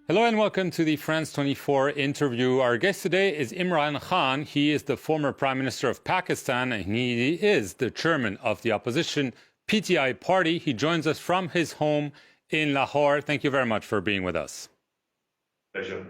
Hello and welcome to the France 24 interview. Our guest today is Imran Khan. He is the former Prime Minister of Pakistan and he is the chairman of the opposition PTI party. He joins us from his home in Lahore. Thank you very much for being with us. Pleasure.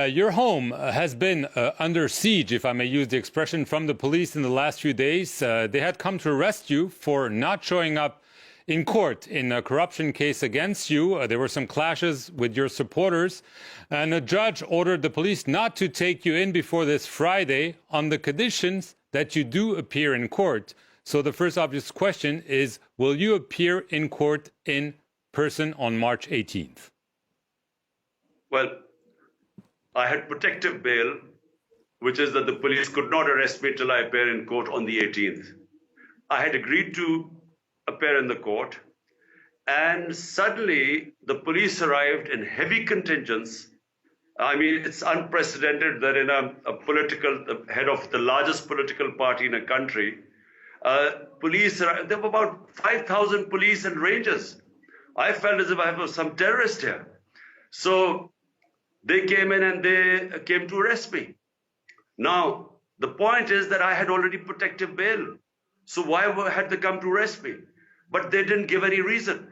Your home has been under siege, if I may use the expression, from the police in the last few days. They had come to arrest you for not showing up in court in a corruption case against you. There were some clashes with your supporters, and a judge ordered the police not to take you in before this Friday on the conditions that you do appear in court. So the first obvious question is, will you appear in court in person on March 18th? Well, I had protective bail, which is that the police could not arrest me till I appear in court on the 18th. I had agreed to appear in the court, and suddenly the police arrived in heavy contingents. I mean, it's unprecedented that in a the head of the largest political party in a country, police arrived. There were about 5,000 police and rangers. I felt as if I was some terrorist here. So they came in and they came to arrest me. Now, the point is that I had already protective bail. So why had they come to arrest me? But they didn't give any reason.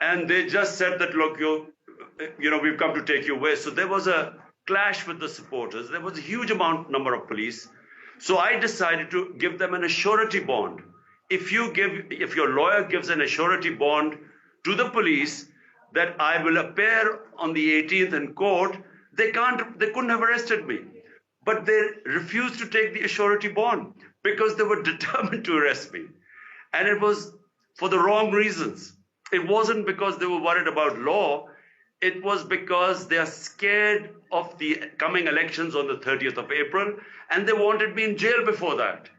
And they just said that, look, we've come to take you away. So there was a clash with the supporters. There was a huge number of police. So I decided to give them an surety bond. If your lawyer gives an surety bond to the police that I will appear on the 18th in court, they couldn't have arrested me. But they refused to take the surety bond because they were determined to arrest me. And it was for the wrong reasons. It wasn't because they were worried about law. It was because they are scared of the coming elections on the 30th of April, and they wanted me in jail before that.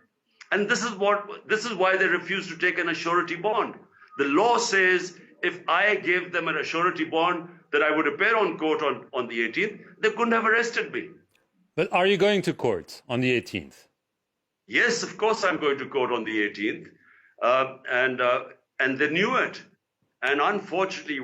And this is why they refused to take an surety bond. The law says if I gave them a surety bond that I would appear on court on the 18th, they couldn't have arrested me. But are you going to court on the 18th? Yes, of course I'm going to court on the 18th. And they knew it. And unfortunately,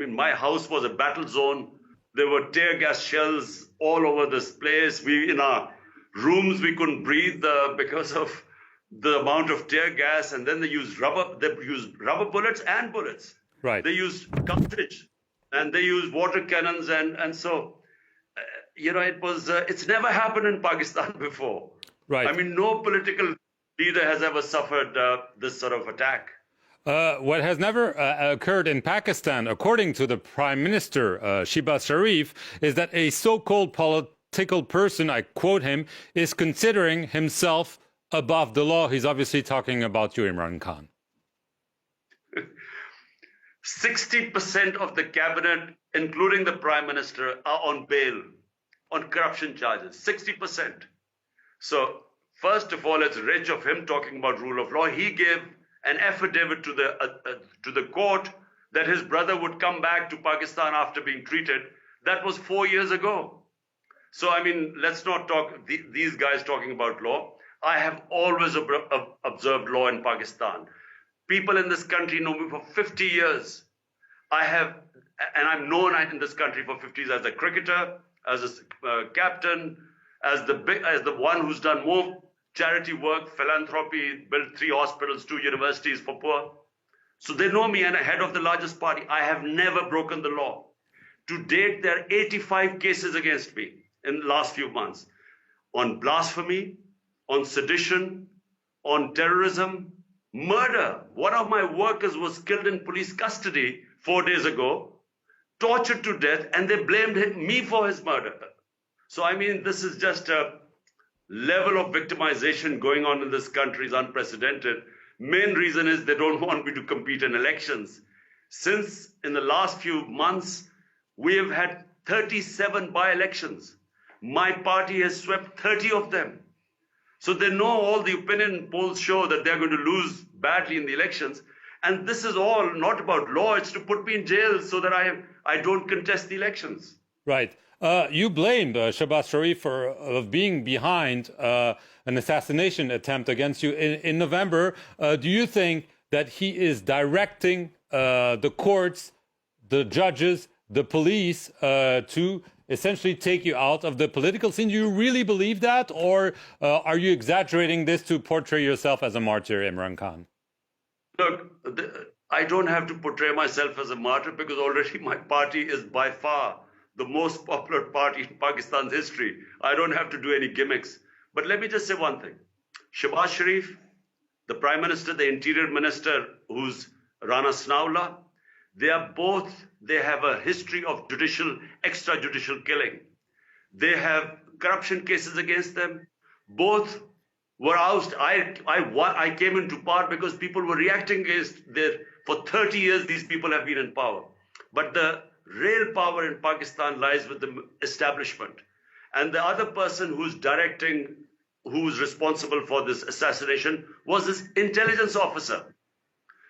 my house was a battle zone. There were tear gas shells all over this place. In our rooms, we couldn't breathe because of the amount of tear gas. And then they used rubber bullets and bullets. Right. They used cartridge and they used water cannons. And so, it's never happened in Pakistan before. Right. I mean, no political leader has ever suffered this sort of attack. What has never occurred in Pakistan, according to the Prime Minister, Shehbaz Sharif, is that a so-called political person, I quote him, is considering himself above the law. He's obviously talking about you, Imran Khan. 60% of the cabinet, including the Prime Minister, are on bail, on corruption charges. 60%. So, first of all, it's rich of him talking about rule of law. He gave an affidavit to the court that his brother would come back to Pakistan after being treated. That was 4 years ago. So, I mean, let's not talk, these guys talking about law. I have always observed law in Pakistan. People in this country know me for 50 years. I'm known in this country for 50 years as a cricketer, as a captain, as the one who's done more charity work, philanthropy, built 3 hospitals, 2 universities for poor. So they know me, and head of the largest party. I have never broken the law. To date, there are 85 cases against me in the last few months on blasphemy, on sedition, on terrorism, murder. One of my workers was killed in police custody 4 days ago, tortured to death, and they blamed me for his murder. So, I mean, this is just a level of victimization going on in this country is unprecedented. Main reason is they don't want me to compete in elections. Since in the last few months, we have had 37 by-elections. My party has swept 30 of them. So they know all the opinion polls show that they're going to lose badly in the elections. And this is all not about law. It's to put me in jail so that I don't contest the elections. Right. You blamed Shehbaz Sharif for being behind an assassination attempt against you in November. Do you think that he is directing the courts, the judges, the police to essentially take you out of the political scene. Do you really believe that, or are you exaggerating this to portray yourself as a martyr, Imran Khan? Look, I don't have to portray myself as a martyr because already my party is by far the most popular party in Pakistan's history. I don't have to do any gimmicks. But let me just say one thing. Shehbaz Sharif, the Prime Minister, the Interior Minister, who's Rana Snaula, they have a history of extrajudicial killing. They have corruption cases against them. Both were ousted. I came into power because people were reacting against for 30 years these people have been in power. But the real power in Pakistan lies with the establishment. And the other person who's responsible for this assassination was this intelligence officer.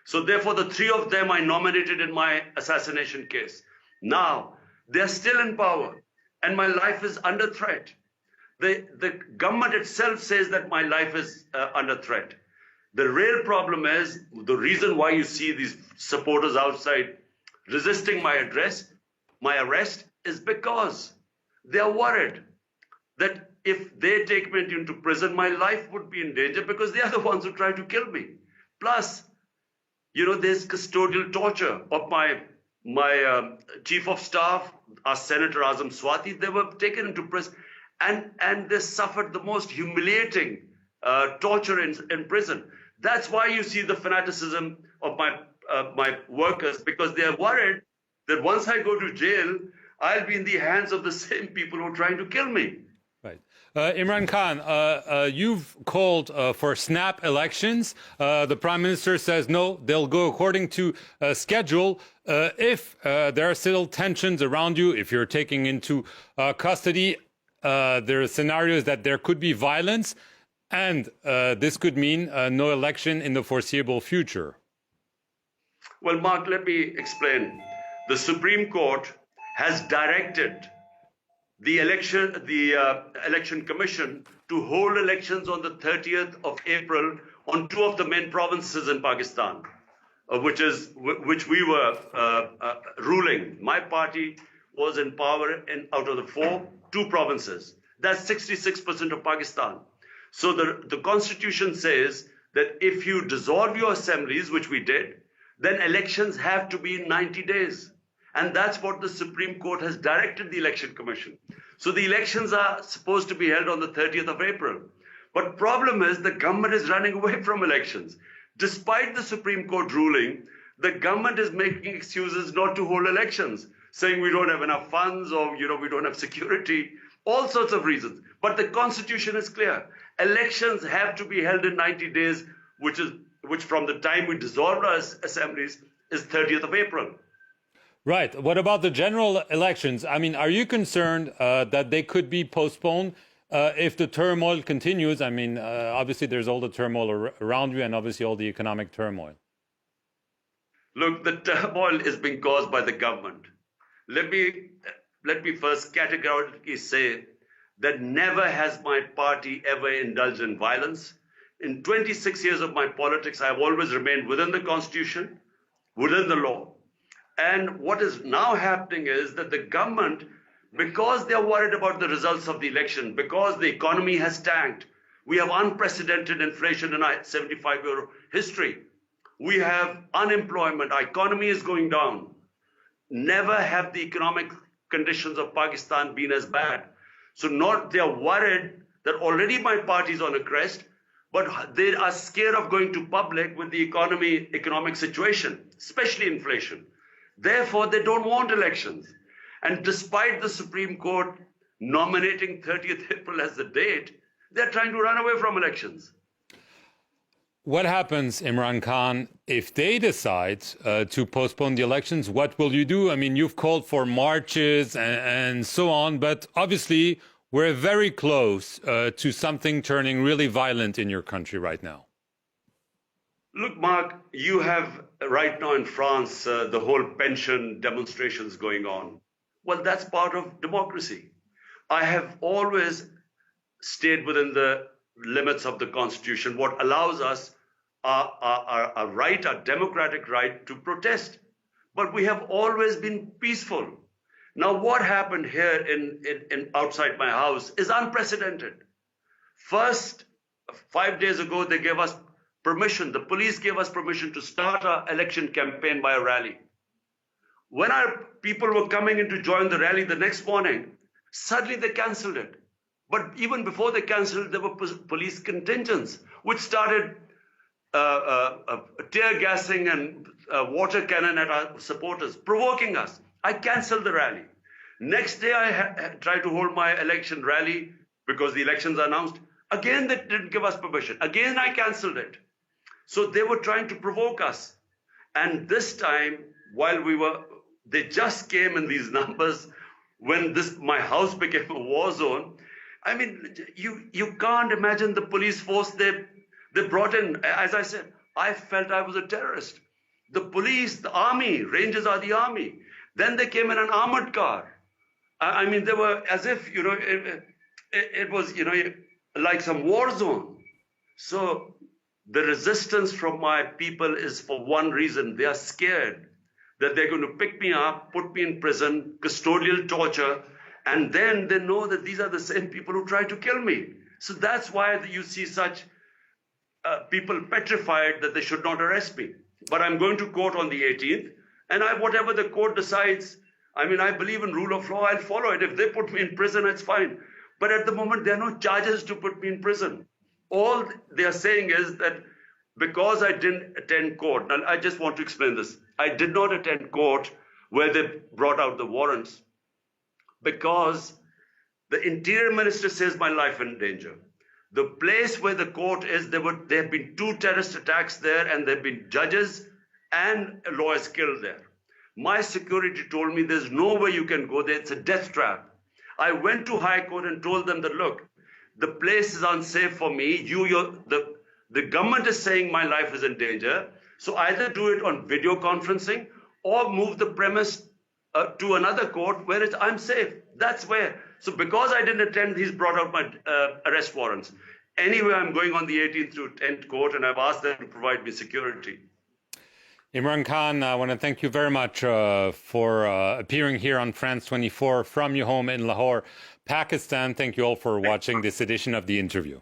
So therefore, the three of them I nominated in my assassination case. Now, they're still in power and my life is under threat. The government itself says that my life is under threat. The real problem is the reason why you see these supporters outside resisting my arrest is because they are worried that if they take me into prison, my life would be in danger because they are the ones who try to kill me. Plus, there's custodial torture of my chief of staff, our Senator Azam Swati. They were taken into prison and they suffered the most humiliating torture in prison. That's why you see the fanaticism of my workers, because they are worried that once I go to jail, I'll be in the hands of the same people who are trying to kill me. Right. Imran Khan, you've called for snap elections. The Prime Minister says no, they'll go according to schedule. If there are still tensions around you, if you're taking into custody, there are scenarios that there could be violence, and this could mean no election in the foreseeable future. Well, Mark, let me explain. The Supreme Court has directed the election commission to hold elections on the 30th of April on two of the main provinces in Pakistan, which we were ruling. My party was in power out of the two provinces. That's 66% of Pakistan. So the constitution says that if you dissolve your assemblies, which we did, then elections have to be in 90 days. And that's what the Supreme Court has directed the Election Commission. So the elections are supposed to be held on the 30th of April. But problem is the government is running away from elections. Despite the Supreme Court ruling, the government is making excuses not to hold elections, saying we don't have enough funds or we don't have security, all sorts of reasons. But the constitution is clear. Elections have to be held in 90 days, which from the time we dissolved our assemblies is 30th of April. Right. What about the general elections? I mean, are you concerned that they could be postponed if the turmoil continues? I mean, obviously there's all the turmoil around you and obviously all the economic turmoil. Look, the turmoil is being caused by the government. Let me first categorically say that never has my party ever indulged in violence. In 26 years of my politics, I have always remained within the constitution, within the law. And what is now happening is that the government, because they are worried about the results of the election, because the economy has tanked, we have unprecedented inflation in our 75-year history. We have unemployment, our economy is going down. Never have the economic conditions of Pakistan been as bad. So they are worried that already my party is on a crest, but they are scared of going to public with the economic situation, especially inflation. Therefore, they don't want elections. And despite the Supreme Court nominating 30th April as the date, they're trying to run away from elections. What happens, Imran Khan, if they decide to postpone the elections? What will you do? I mean, you've called for marches and so on, but obviously we're very close to something turning really violent in your country right now. Look, Mark, you have right now in France the whole pension demonstrations going on. Well, that's part of democracy. I have always stayed within the limits of the Constitution, what allows us a democratic right to protest. But we have always been peaceful. Now, what happened here in outside my house is unprecedented. First, 5 days ago, they gave us permission. The police gave us permission to start our election campaign by a rally. When our people were coming in to join the rally the next morning, suddenly they cancelled it. But even before they cancelled, there were police contingents which started tear gassing and water cannon at our supporters, provoking us. I cancelled the rally. Next day, I tried to hold my election rally because the elections are announced. Again, they didn't give us permission. Again, I cancelled it. So they were trying to provoke us. And this time, they just came in these numbers when my house became a war zone. I mean, you can't imagine the police force they brought in. As I said, I felt I was a terrorist. The police, the army, Rangers are the army. Then they came in an armored car. I mean, they were as if, it was, like some war zone. So the resistance from my people is for one reason. They are scared that they're going to pick me up, put me in prison, custodial torture, and then they know that these are the same people who tried to kill me. So that's why you see such people petrified that they should not arrest me. But I'm going to court on the 18th, and whatever the court decides, I mean, I believe in rule of law, I'll follow it. If they put me in prison, it's fine. But at the moment, there are no charges to put me in prison. All they are saying is that because I didn't attend court, and I just want to explain this. I did not attend court where they brought out the warrants because the interior minister says my life in danger. The place where the court is, there have been 2 terrorist attacks there, and there have been judges and lawyers killed there. My security told me there's no way you can go there. It's a death trap. I went to High Court and told them that, look, the place is unsafe for me. The government is saying my life is in danger. So either do it on video conferencing or move the premise to another court where I'm safe. That's where. So because I didn't attend, he's brought out my arrest warrants. Anyway, I'm going on the 18th to attend court, and I've asked them to provide me security. Imran Khan, I want to thank you very much for appearing here on France 24 from your home in Lahore, Pakistan. Thank you all for watching this edition of The Interview.